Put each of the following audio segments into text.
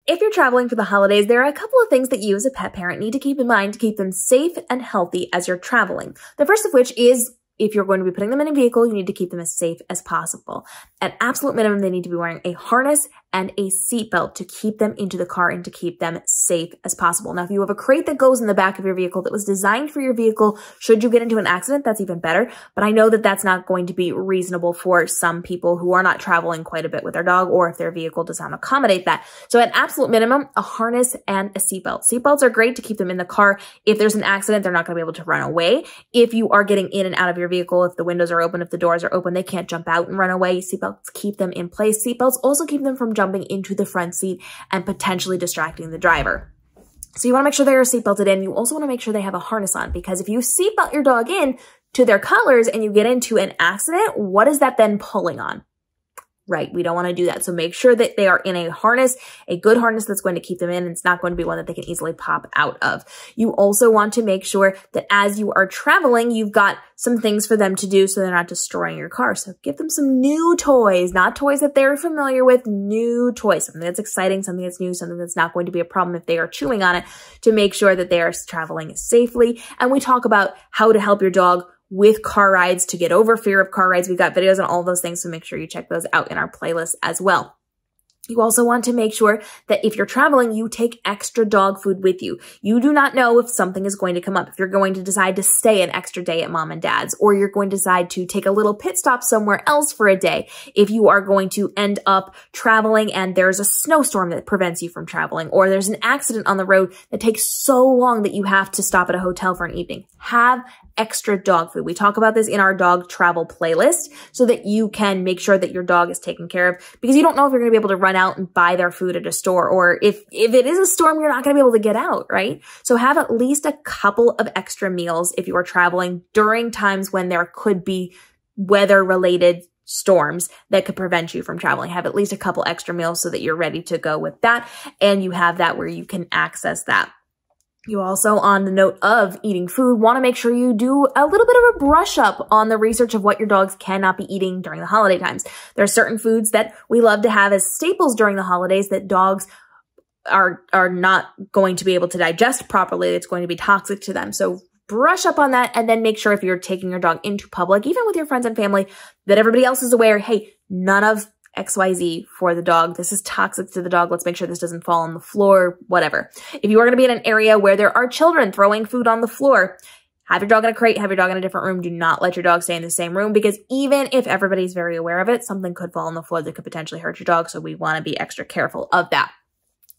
If you're traveling for the holidays, there are a couple of things that you as a pet parent need to keep in mind to keep them safe and healthy as you're traveling. The first of which is, if you're going to be putting them in a vehicle, you need to keep them as safe as possible. At absolute minimum, they need to be wearing a harness and a seatbelt to keep them into the car and to keep them safe as possible. Now, if you have a crate that goes in the back of your vehicle that was designed for your vehicle, should you get into an accident, that's even better. But I know that that's not going to be reasonable for some people who are not traveling quite a bit with their dog, or if their vehicle does not accommodate that. So at absolute minimum, a harness and a seatbelt. Seatbelts are great to keep them in the car. If there's an accident, they're not going to be able to run away. If you are getting in and out of your vehicle, if the windows are open, if the doors are open, they can't jump out and run away. Seatbelts keep them in place. Seatbelts also keep them from jumping into the front seat and potentially distracting the driver. So you want to make sure they're seatbelted in. You also want to make sure they have a harness on, because if you seatbelt your dog in to their collars and you get into an accident, what is that then pulling on? Right, we don't want to do that. So make sure that they are in a harness, a good harness that's going to keep them in, and it's not going to be one that they can easily pop out of. You also want to make sure that as you are traveling, you've got some things for them to do so they're not destroying your car. So give them some new toys, not toys that they're familiar with, new toys, something that's exciting, something that's new, something that's not going to be a problem if they are chewing on it, to make sure that they are traveling safely. And we talk about how to help your dog with car rides, to get over fear of car rides. We've got videos on all those things, so make sure you check those out in our playlist as well. You also want to make sure that if you're traveling, you take extra dog food with you. You do not know if something is going to come up. If you're going to decide to stay an extra day at mom and dad's, or you're going to decide to take a little pit stop somewhere else for a day. If you are going to end up traveling and there's a snowstorm that prevents you from traveling, or there's an accident on the road that takes so long that you have to stop at a hotel for an evening, have extra dog food. We talk about this in our dog travel playlist so that you can make sure that your dog is taken care of, because you don't know if you're going to be able to run out and buy their food at a store, or if it is a storm, you're not going to be able to get out, right? So have at least a couple of extra meals if you are traveling during times when there could be weather-related storms that could prevent you from traveling. Have at least a couple extra meals so that you're ready to go with that, and you have that where you can access that. You also, on the note of eating food, want to make sure you do a little bit of a brush up on the research of what your dogs cannot be eating during the holiday times. There are certain foods that we love to have as staples during the holidays that dogs are not going to be able to digest properly. It's going to be toxic to them. So brush up on that, and then make sure if you're taking your dog into public, even with your friends and family, that everybody else is aware, hey, none of XYZ for the dog. This is toxic to the dog. Let's make sure this doesn't fall on the floor, whatever. If you are going to be in an area where there are children throwing food on the floor, have your dog in a crate, have your dog in a different room. Do not let your dog stay in the same room, because even if everybody's very aware of it, something could fall on the floor that could potentially hurt your dog. So we want to be extra careful of that.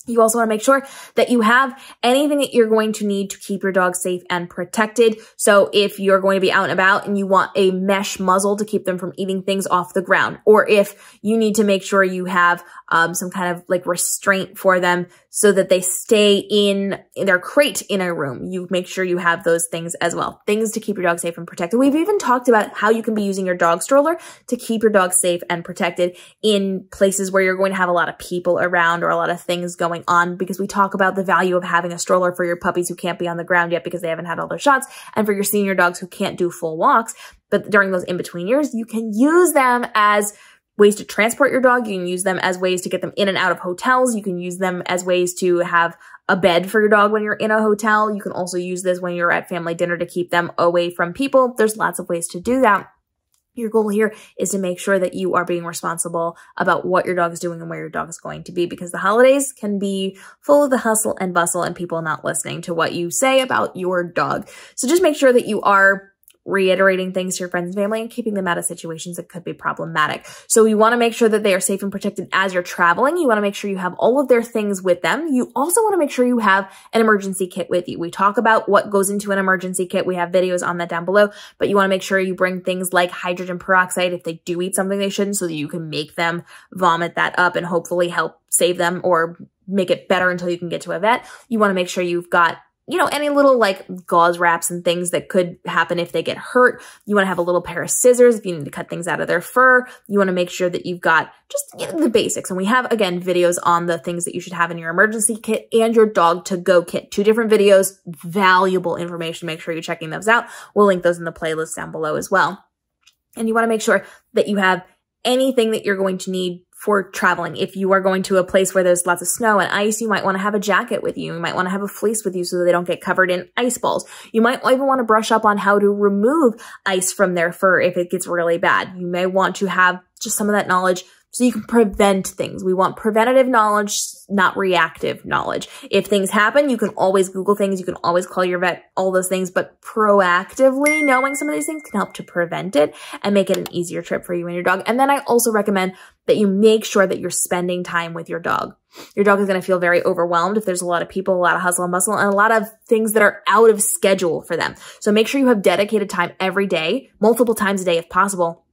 You also want to make sure that you have anything that you're going to need to keep your dog safe and protected. So if you're going to be out and about and you want a mesh muzzle to keep them from eating things off the ground, or if you need to make sure you have some kind of like restraint for them so that they stay in their crate in a room, you make sure you have those things as well. Things to keep your dog safe and protected. We've even talked about how you can be using your dog stroller to keep your dog safe and protected in places where you're going to have a lot of people around or a lot of things going on, because we talk about the value of having a stroller for your puppies who can't be on the ground yet because they haven't had all their shots, and for your senior dogs who can't do full walks. But during those in-between years, you can use them as ways to transport your dog. You can use them as ways to get them in and out of hotels. You can use them as ways to have a bed for your dog when you're in a hotel. You can also use this when you're at family dinner to keep them away from people. There's lots of ways to do that. Your goal here is to make sure that you are being responsible about what your dog is doing and where your dog is going to be, because the holidays can be full of the hustle and bustle and people not listening to what you say about your dog. So just make sure that you are reiterating things to your friends and family and keeping them out of situations that could be problematic. So you want to make sure that they are safe and protected as you're traveling. You want to make sure you have all of their things with them. You also want to make sure you have an emergency kit with you. We talk about what goes into an emergency kit. We have videos on that down below, but you want to make sure you bring things like hydrogen peroxide if they do eat something they shouldn't, so that you can make them vomit that up and hopefully help save them or make it better until you can get to a vet. You want to make sure you've got any little like gauze wraps and things that could happen if they get hurt. You want to have a little pair of scissors if you need to cut things out of their fur. You want to make sure that you've got just the basics. And we have, again, videos on the things that you should have in your emergency kit and your dog to go kit. 2 different videos, valuable information. Make sure you're checking those out. We'll link those in the playlist down below as well. And you want to make sure that you have anything that you're going to need for traveling. If you are going to a place where there's lots of snow and ice, you might want to have a jacket with you. You might want to have a fleece with you so that they don't get covered in ice balls. You might even want to brush up on how to remove ice from their fur if it gets really bad. You may want to have just some of that knowledge so you can prevent things. We want preventative knowledge, not reactive knowledge. If things happen, you can always Google things. You can always call your vet, all those things. But proactively knowing some of these things can help to prevent it and make it an easier trip for you and your dog. And then I also recommend that you make sure that you're spending time with your dog. Your dog is going to feel very overwhelmed if there's a lot of people, a lot of hustle and bustle, and a lot of things that are out of schedule for them. So make sure you have dedicated time every day, multiple times a day if possible,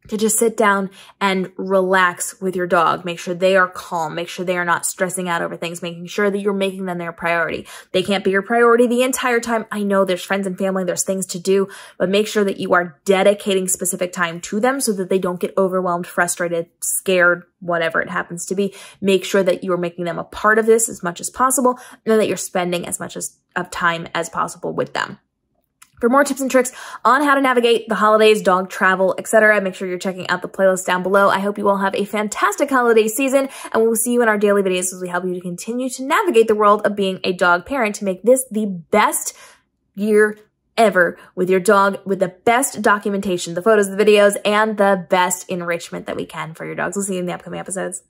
to just sit down and relax with your dog. Make sure they are calm. Make sure they are not stressing out over things, making sure that you're making them their priority. They can't be your priority the entire time. I know there's friends and family, there's things to do, but make sure that you are dedicating specific time to them so that they don't get overwhelmed, frustrated, scared, whatever it happens to be. Make sure that you are making them a part of this as much as possible and that you're spending as much of time as possible with them. For more tips and tricks on how to navigate the holidays, dog travel, etc., make sure you're checking out the playlist down below. I hope you all have a fantastic holiday season, and we'll see you in our daily videos as we help you to continue to navigate the world of being a dog parent to make this the best year ever with your dog, with the best documentation, the photos, the videos, and the best enrichment that we can for your dogs. We'll see you in the upcoming episodes.